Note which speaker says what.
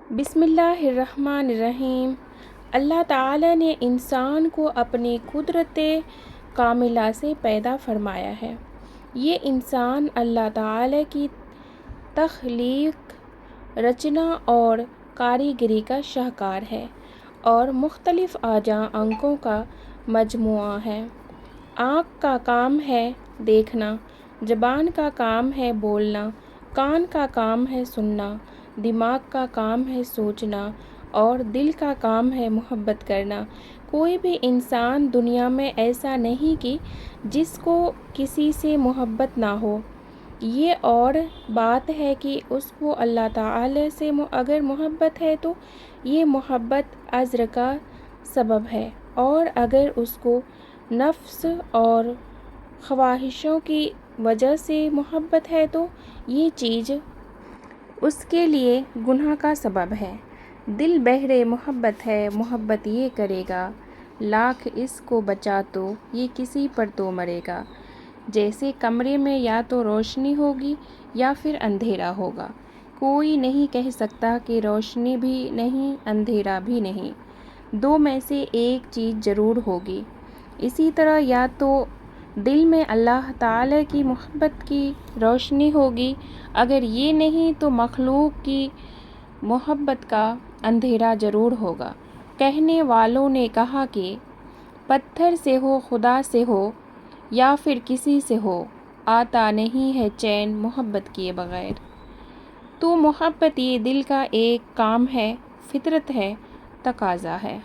Speaker 1: بسم اللہ الرحمن الرحیم۔ اللہ تعالیٰ نے انسان کو اپنی قدرت کاملہ سے پیدا فرمایا ہے۔ یہ انسان اللہ تعالیٰ کی تخلیق، رچنا اور کاریگری کا شاہکار ہے اور مختلف اعضاء انگوں کا مجموعہ ہے۔ آنکھ کا کام ہے دیکھنا، زبان کا کام ہے بولنا، کان کا کام ہے سننا، دماغ کا کام ہے سوچنا اور دل کا کام ہے محبت کرنا۔ کوئی بھی انسان دنیا میں ایسا نہیں کہ جس کو کسی سے محبت نہ ہو۔ یہ اور بات ہے کہ اس کو اللہ تعالیٰ سے اگر محبت ہے تو یہ محبت اجر کا سبب ہے، اور اگر اس کو نفس اور خواہشوں کی وجہ سے محبت ہے تو یہ چیز اس کے لیے گناہ کا سبب ہے۔ دل بحر محبت ہے، محبت یہ کرے گا، لاکھ اس کو بچا تو یہ کسی پر تو مرے گا۔ جیسے کمرے میں یا تو روشنی ہوگی یا پھر اندھیرا ہوگا، کوئی نہیں کہہ سکتا کہ روشنی بھی نہیں اندھیرا بھی نہیں، دو میں سے ایک چیز ضرور ہوگی۔ اسی طرح یا تو دل میں اللہ تعالیٰ کی محبت کی روشنی ہوگی، اگر یہ نہیں تو مخلوق کی محبت کا اندھیرا ضرور ہوگا۔ کہنے والوں نے کہا کہ پتھر سے ہو، خدا سے ہو یا پھر کسی سے ہو، آتا نہیں ہے چین محبت کیے بغیر۔ تو محبت یہ دل کا ایک کام ہے، فطرت ہے، تقاضا ہے۔